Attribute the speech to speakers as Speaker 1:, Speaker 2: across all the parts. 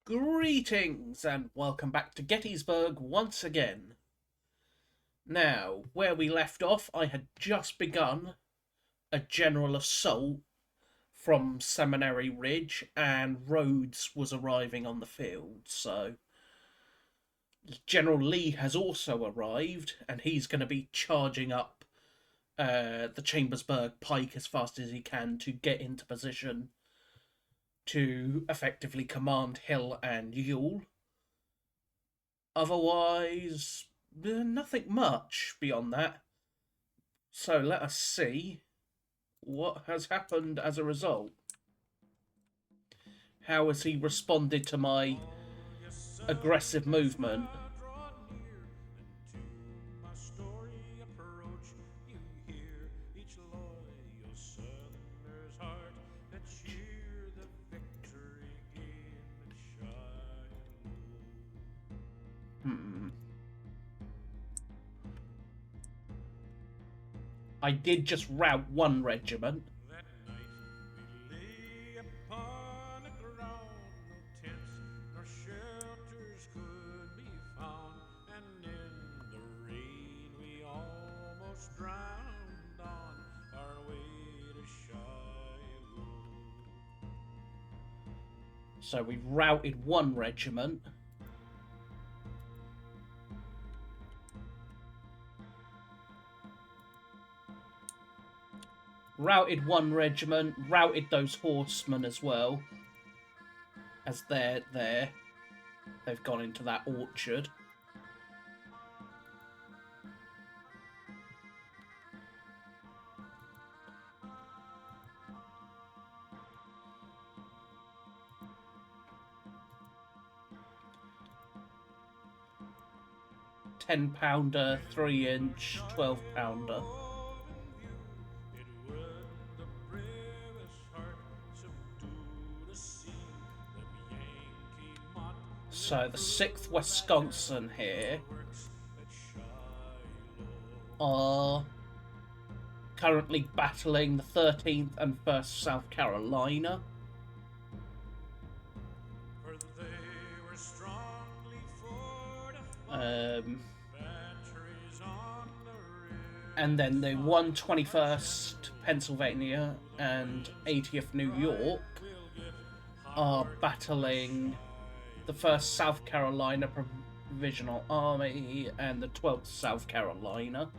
Speaker 1: Greetings and welcome back to Gettysburg once again. Now, where we left off, I had just begun a general assault from Seminary Ridge and Rhodes was arriving on the field, so General Lee has also arrived and he's going to be charging up the Chambersburg Pike as fast as he can to get into position to effectively command Hill and Ewell. Otherwise, nothing much beyond that. So let us see what has happened as a result. How has he responded to my aggressive movement? I did just rout one regiment. So we've routed one regiment. Routed one regiment, routed those horsemen as well. As they're there. They've gone into that orchard. £10, 3-inch, 12-pounder. So the 6th Wisconsin here are currently battling the 13th and 1st South Carolina. And then the 121st Pennsylvania and 80th New York are battling the 1st South Carolina Provisional Army and the 12th South Carolina.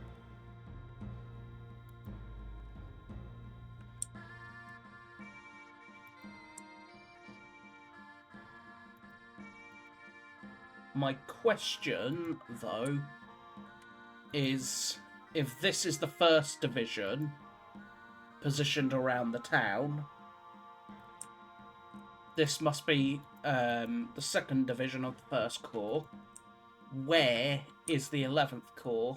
Speaker 1: My question, though, is if this is the 1st Division positioned around the town, this must be the 2nd Division of the 1st Corps. Where is the 11th Corps?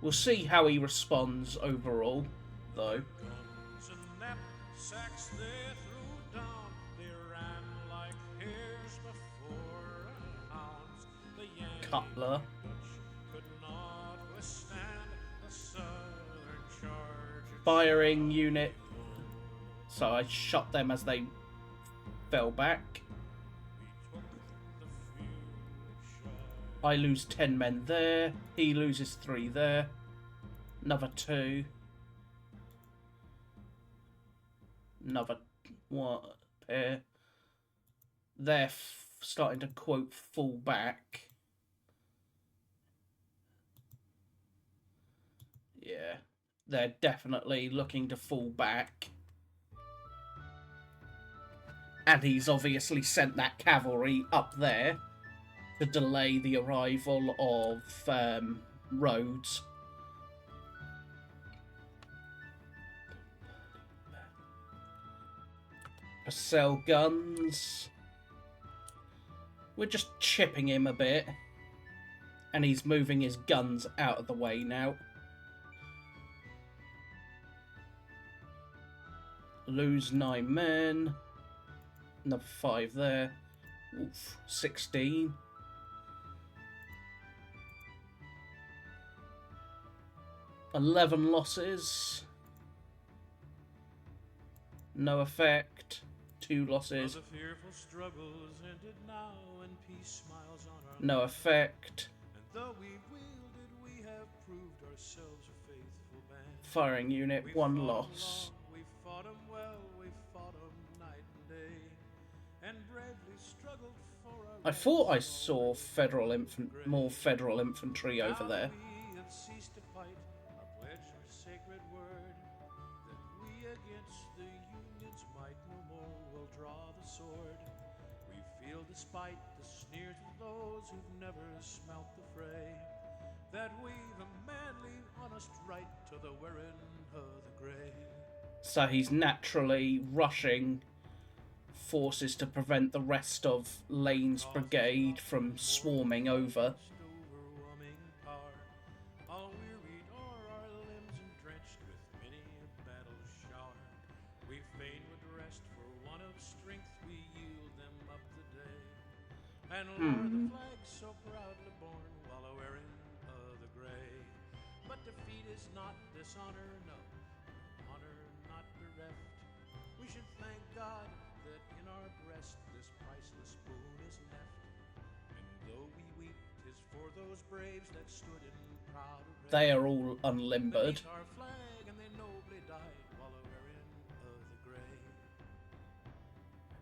Speaker 1: We'll see how he responds overall, though. Cutler. Firing unit. So I shot them as they fell back. I lose 10 men there. He loses 3 there. Another 2. Another what pair. They're starting to quote fall back. Yeah, they're definitely looking to fall back. And he's obviously sent that cavalry up there to delay the arrival of Rhodes. Purcell guns. We're just chipping him a bit. And he's moving his guns out of the way now. Lose 9 men. Another 5 there. Oof, 16. $11 losses. No effect. 2 losses. No effect. Firing unit, 1 loss. I thought I saw more Federal infantry over there.
Speaker 2: Despite the sneers of those who've never smelt the fray, that we've a manly, honest right to the wearing of the grey.
Speaker 1: So he's naturally rushing forces to prevent the rest of Lane's brigade from swarming over.
Speaker 2: And lower the flag so proudly born while a wearing of the grey. But defeat is not dishonor, no, honor not bereft. We should thank God that in our breast this priceless boon is left. And though we weep, 'tis for those braves that stood in proud array.
Speaker 1: They are all unlimbered.
Speaker 2: Our flag and they nobly died while a wearing of the grey.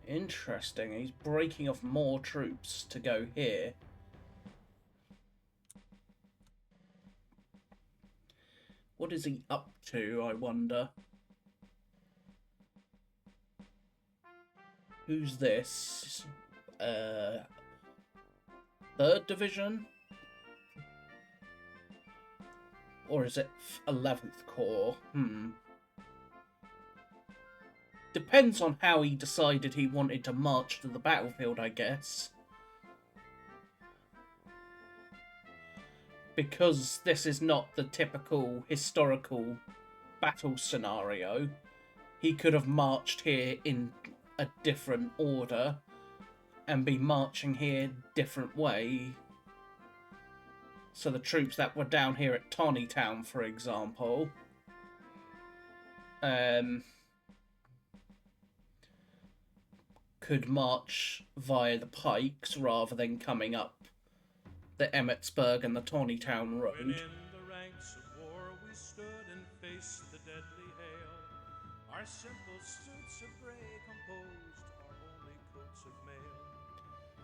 Speaker 1: Interesting, he's breaking off more troops to go here. What is he up to, I wonder? Who's this? 3rd Division? Or is it 11th Corps? Depends on how he decided he wanted to march to the battlefield, I guess. Because this is not the typical historical battle scenario, he could have marched here in a different order and be marching here different way. So the troops that were down here at Tawnytown, for example, could march via the pikes rather than coming up the Emmetsburg and the Tawnytown road.
Speaker 2: When in the ranks of war we stood and faced the deadly hail, our simple suits of grey composed our only coats of mail.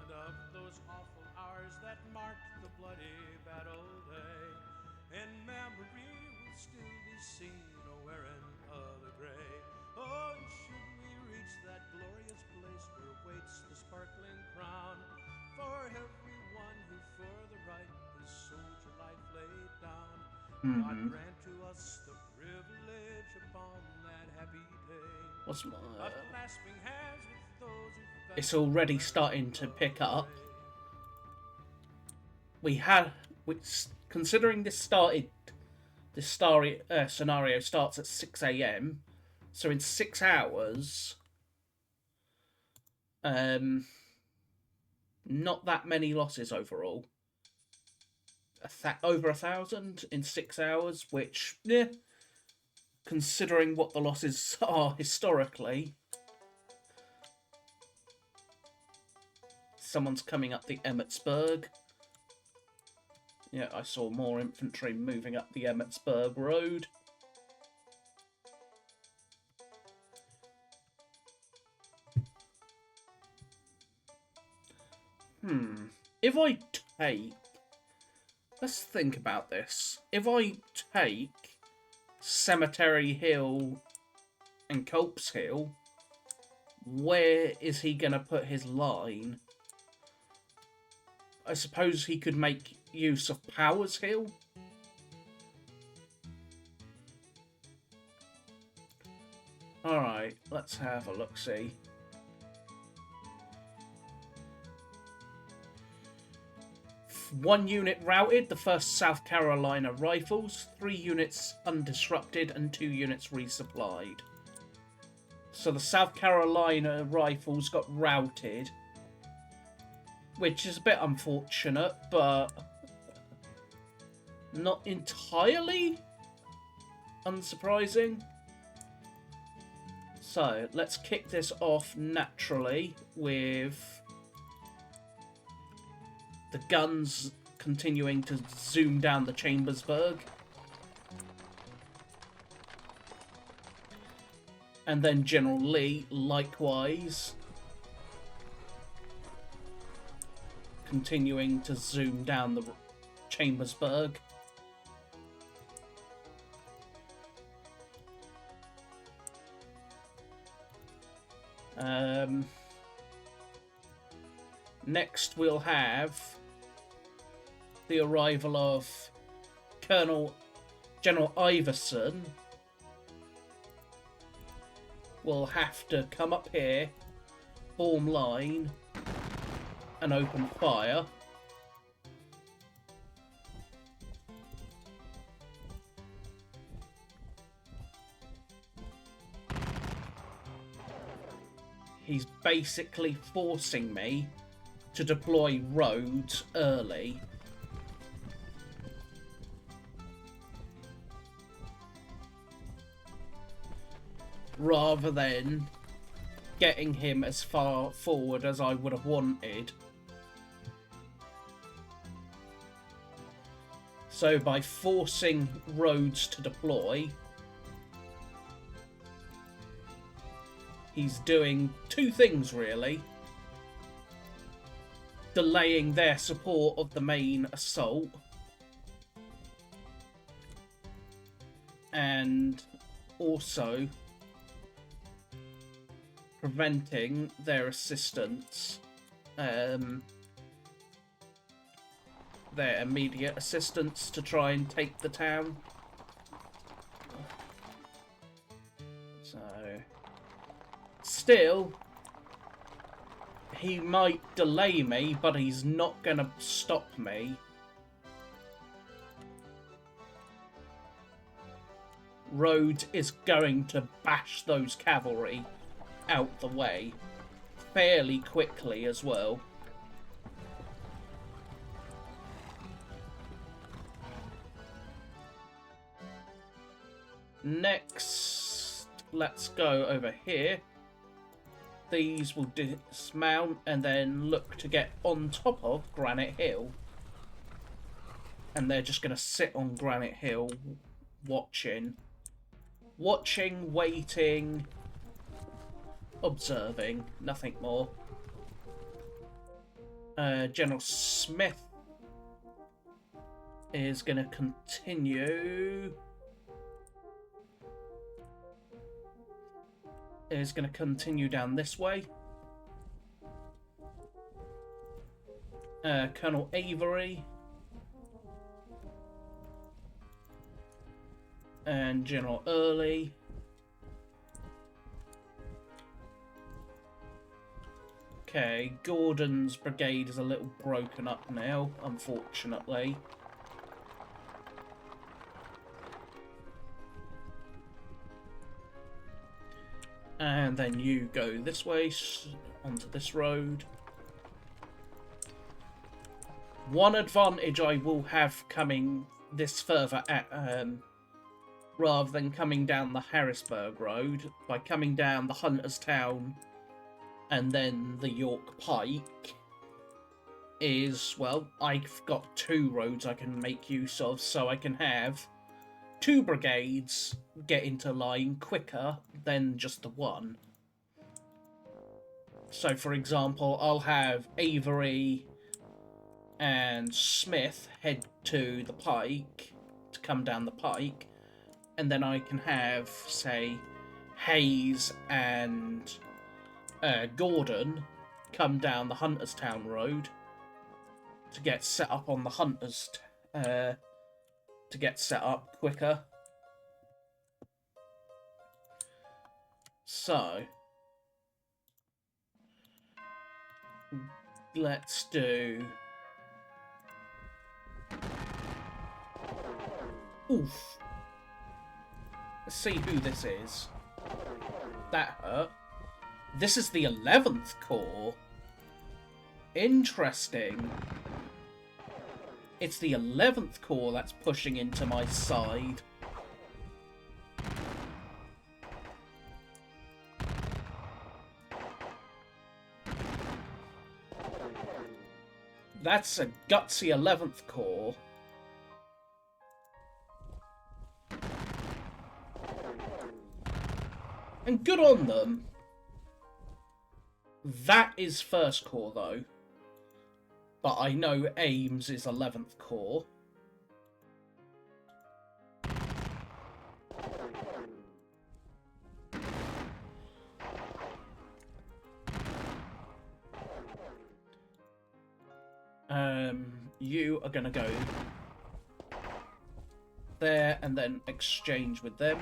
Speaker 2: And of those awful hours that marked the bloody battle day, in memory will still be seen a wearing of the grey. Oh, and should we reach that glorious place where waits the sparkling crown, for everyone who for the right his soldier life laid down, God grant to us the privilege upon that happy day.
Speaker 1: What's my...
Speaker 2: of clasping hands with those who
Speaker 1: It's already starting to pick up. Considering this scenario starts at 6 AM, so in 6 hours, not that many losses overall. Over 1,000 in 6 hours, which, yeah, considering what the losses are historically. Someone's coming up the Emmetsburg. Yeah, I saw more infantry moving up the Emmetsburg road. If I take... Let's think about this. If I take Cemetery Hill and Culp's Hill, where is he going to put his line? I suppose he could make use of Powers Hill. Alright, let's have a look-see. One unit routed, the 1st South Carolina Rifles, 3 units undisrupted, and 2 units resupplied. So the South Carolina rifles got routed, which is a bit unfortunate, but not entirely unsurprising. So let's kick this off naturally with the guns continuing to zoom down the Chambersburg. And then General Lee, likewise, continuing to zoom down the Chambersburg. Next we'll have the arrival of General Iverson. Will have to come up here, form line, and open fire. He's basically forcing me to deploy roads early. Rather than getting him as far forward as I would have wanted. So by forcing roads to deploy, he's doing two things really. Delaying their support of the main assault, and also preventing their assistance, their immediate assistance to try and take the town. So, still, he might delay me, but he's not gonna stop me. Rhodes is going to bash those cavalry out the way fairly quickly as well. Next, let's go over here. These will dismount and then look to get on top of Granite Hill. And they're just going to sit on Granite Hill watching, waiting, observing, nothing more. General Smith is going to continue. Down this way. Colonel Avery and General Early. Okay, Gordon's brigade is a little broken up now, unfortunately. And then you go this way, onto this road. One advantage I will have coming this further at, rather than coming down the Harrisburg Road, by coming down the Hunterstown and then the York Pike, is, well, I've got two roads I can make use of, so I can have two brigades get into line quicker than just the one. So, for example, I'll have Avery and Smith head to the Pike, to come down the Pike, and then I can have, say, Hayes and Gordon come down the Hunterstown Road to get set up on the to get set up quicker. So, let's do... Oof. Let's see who this is. that hurt. This is the 11th Corps. Interesting. It's the 11th Corps that's pushing into my side. That's a gutsy 11th Corps. And good on them. That is 1st Corps, though. But I know Ames is 11th Corps. You are going to go there and then exchange with them.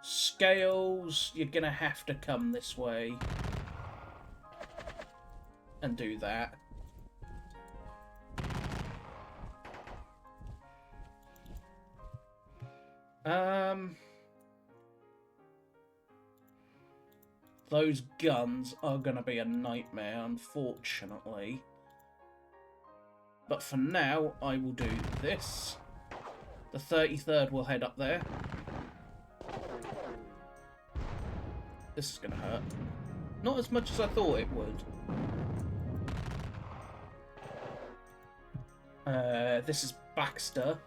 Speaker 1: Scales, you're going to have to come this way and do that. Those guns are going to be a nightmare, unfortunately. But for now, I will do this. The 33rd will head up there. This is going to hurt. Not as much as I thought it would. This is Baxter.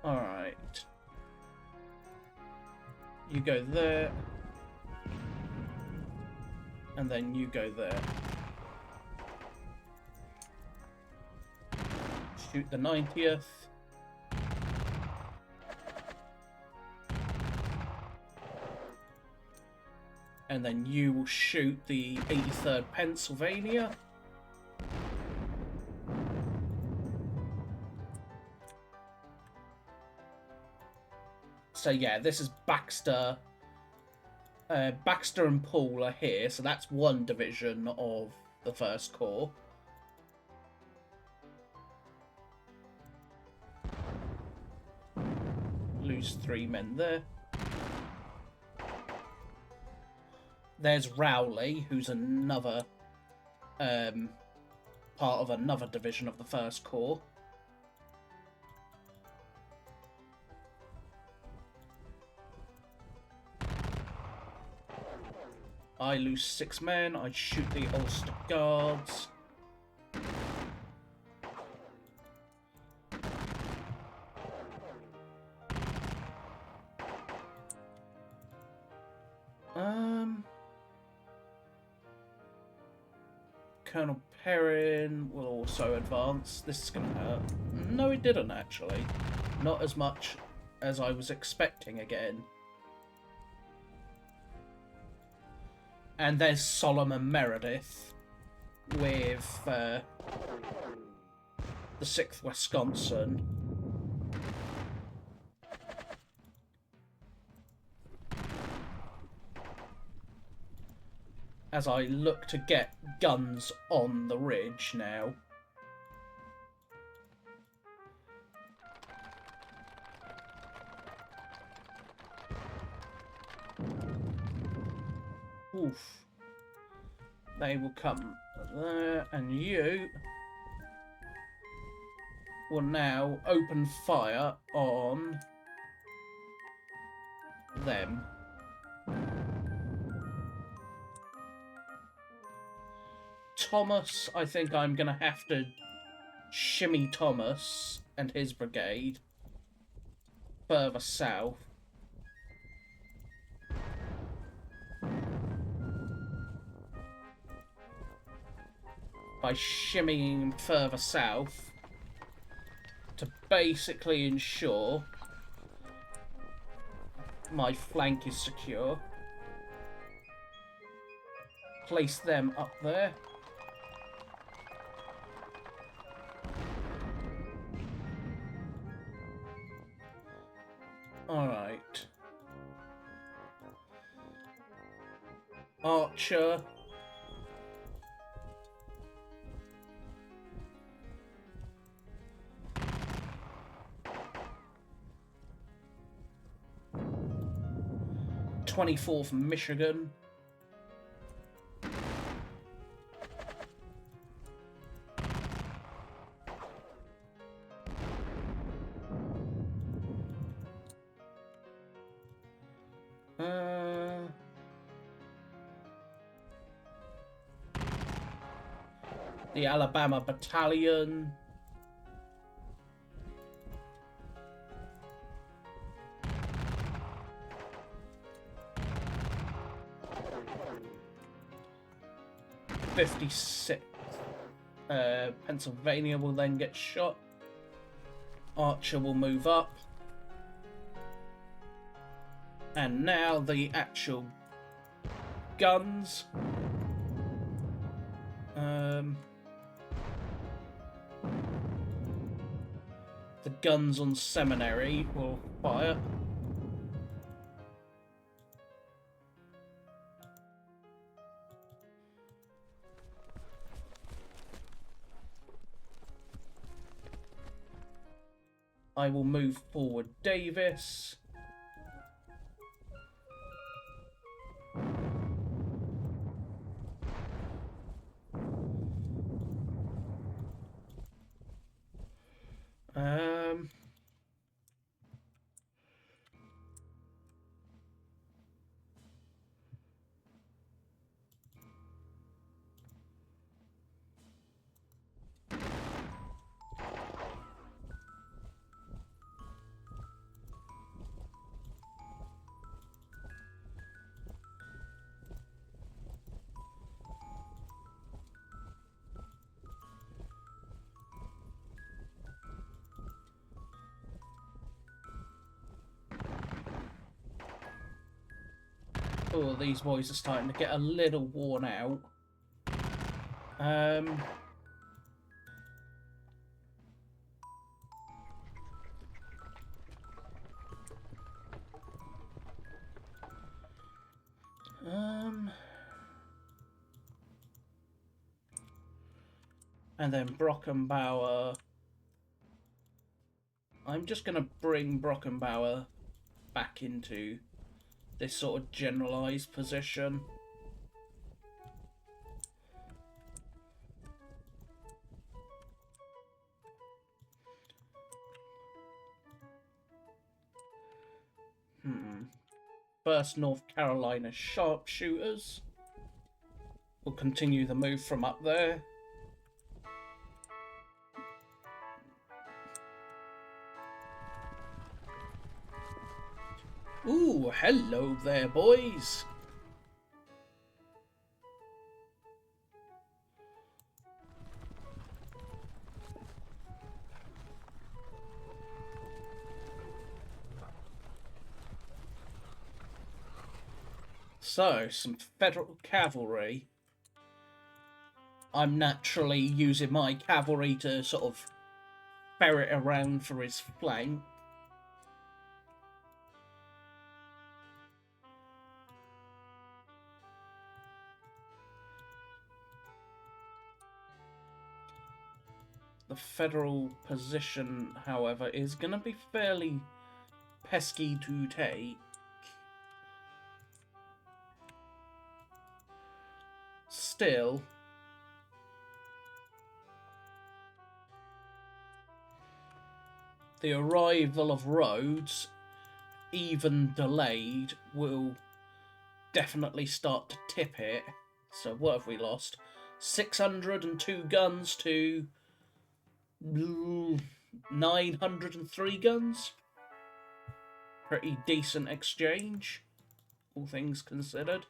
Speaker 1: Alright. You go there. And then you go there. Shoot the 90th. And then you will shoot the 83rd Pennsylvania. So yeah, this is Baxter. Baxter and Paul are here, so that's one division of the 1st Corps. Lose 3 men there. There's Rowley, who's another part of another division of the 1st Corps. I lose 6 men. I shoot the Ulster Guards. Colonel Perrin will also advance. This is going to hurt. No, it didn't, actually. Not as much as I was expecting again. And there's Solomon Meredith with the 6th Wisconsin. As I look to get guns on the ridge now. Oof. They will come there, and you will now open fire on them. Thomas, I think I'm going to have to shimmy Thomas and his brigade further south. By shimmying further south to basically ensure my flank is secure. Place them up there. Alright. Archer. 24th Michigan. The Alabama Battalion. '56. Pennsylvania will then get shot. Archer will move up. And now the actual guns. The guns on Seminary will fire. I will move forward Davis. Oh, these boys are starting to get a little worn out. And then Brockenbauer. I'm just going to bring Brockenbauer back into this sort of generalised position. First North Carolina sharpshooters will continue the move from up there. Ooh, hello there, boys. So, some Federal cavalry. I'm naturally using my cavalry to sort of ferret around for his flank. The Federal position, however, is going to be fairly pesky to take. Still, the arrival of Rhodes, even delayed, will definitely start to tip it. So what have we lost? 602 guns to 903 guns. Pretty decent exchange, all things considered.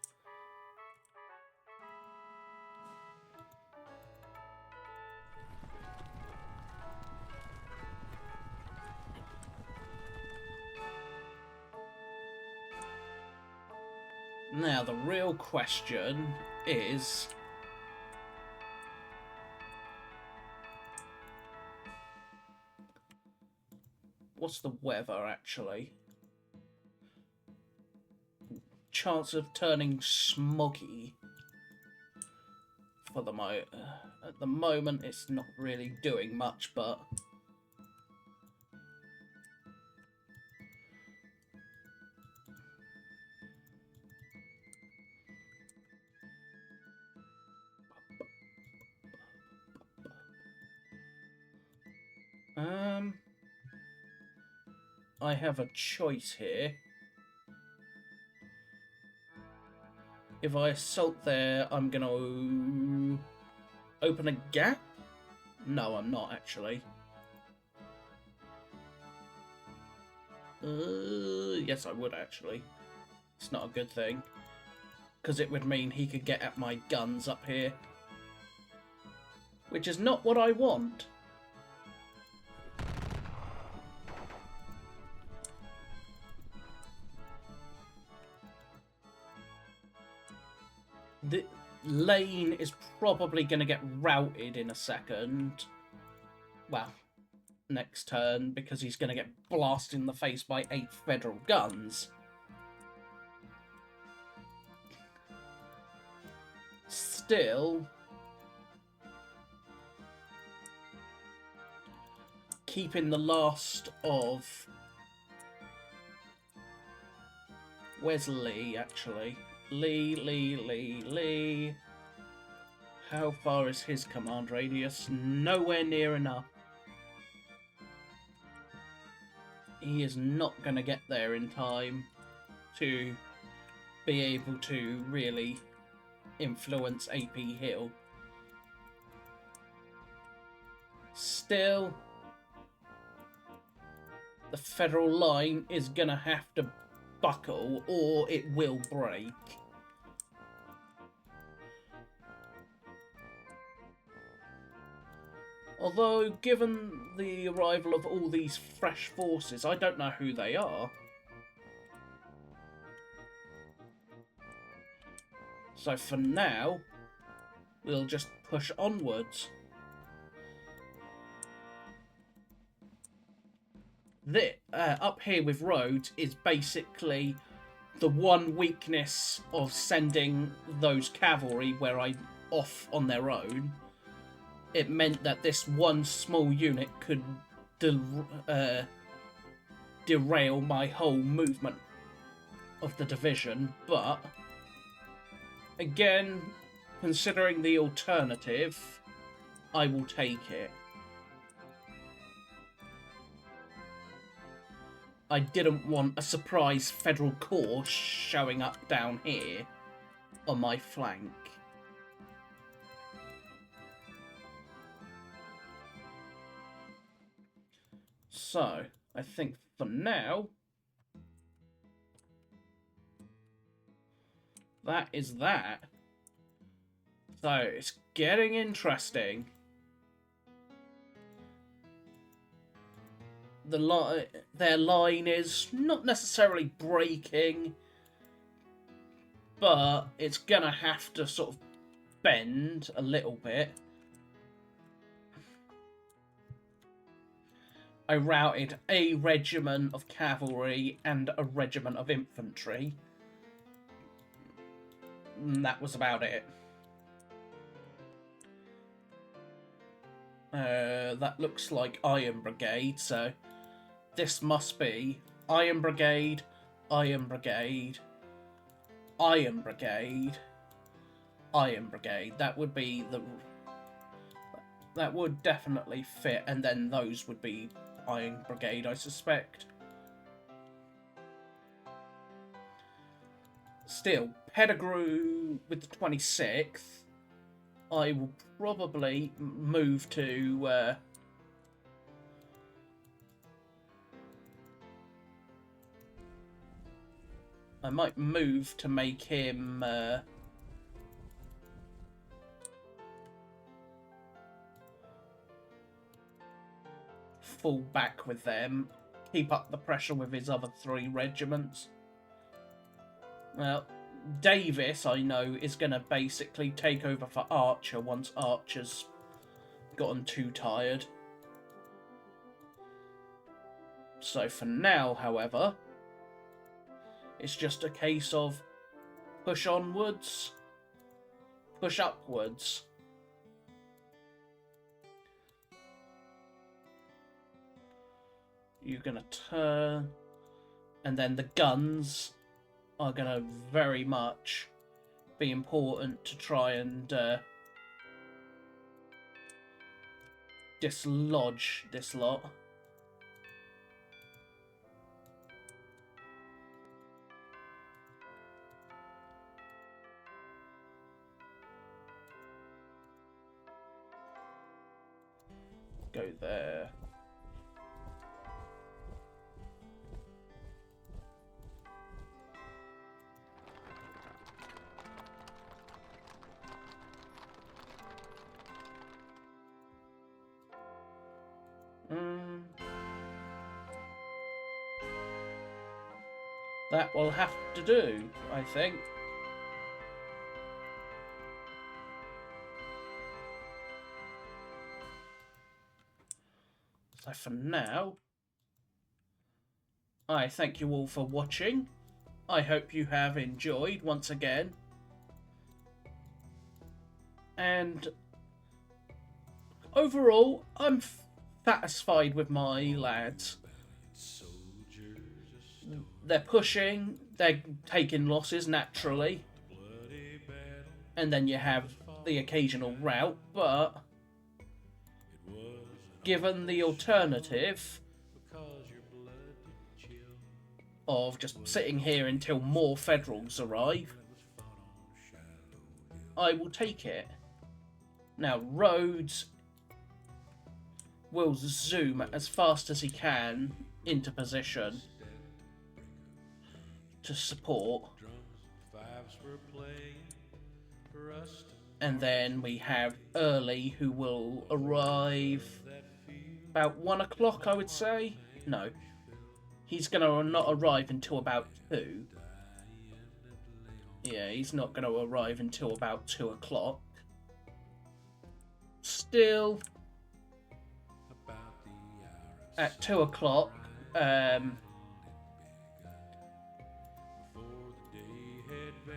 Speaker 1: Now, the real question is, what's the weather, actually? Chance of turning smoggy. For the at the moment, it's not really doing much, but I have a choice here. If I assault there, I'm gonna open a gap? No, I'm not actually. Yes, I would actually. It's not a good thing. Because it would mean he could get at my guns up here. Which is not what I want. The lane is probably going to get routed in a second. Well, next turn, because he's going to get blasted in the face by 8 federal guns. Still, keeping the last of... Where's Lee, actually? Lee. How far is his command radius? Nowhere near enough. He is not going to get there in time to be able to really influence AP Hill. Still, the Federal line is going to have to buckle or it will break. Although, given the arrival of all these fresh forces, I don't know who they are. So for now, we'll just push onwards. Up here with roads is basically the one weakness of sending those cavalry where I'm off on their own. It meant that this one small unit could derail my whole movement of the division, but again, considering the alternative, I will take it. I didn't want a surprise Federal Corps showing up down here on my flank. So, I think for now, that is that. So, it's getting interesting. Their line is not necessarily breaking, but it's gonna have to sort of bend a little bit. I routed a regiment of cavalry and a regiment of infantry. And that was about it. That looks like Iron Brigade, so this must be Iron Brigade, Iron Brigade, Iron Brigade, Iron Brigade. That would be the... That would definitely fit, and then those would be Iron Brigade, I suspect. Still, Pettigrew with the 26th, I will probably move to... I might move to make him... fall back with them, keep up the pressure with his other 3 regiments. Well, Davis, I know, is going to basically take over for Archer once Archer's gotten too tired. So for now, however, it's just a case of push onwards, push upwards. You're going to turn, and then the guns are going to very much be important to try and dislodge this lot. go there. That will have to do, I think. So for now, I thank you all for watching. I hope you have enjoyed once again. And overall, I'm satisfied with my lads. They're pushing, they're taking losses naturally, and then you have the occasional rout, but given the alternative of just sitting here until more Federals arrive, I will take it. Now, Rhodes will zoom as fast as he can into position to support, and then we have Early, who will arrive about 1 o'clock, I would say. No, he's gonna not arrive until about 2. Yeah, he's not gonna arrive until about 2 o'clock. Still, at 2 o'clock,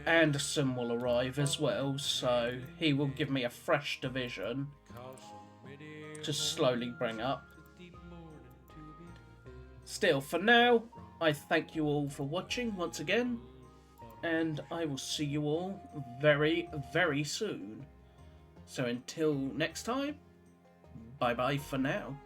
Speaker 1: Anderson will arrive as well, so he will give me a fresh division to slowly bring up. Still, for now, I thank you all for watching once again, and I will see you all very, very soon. So until next time, bye-bye for now.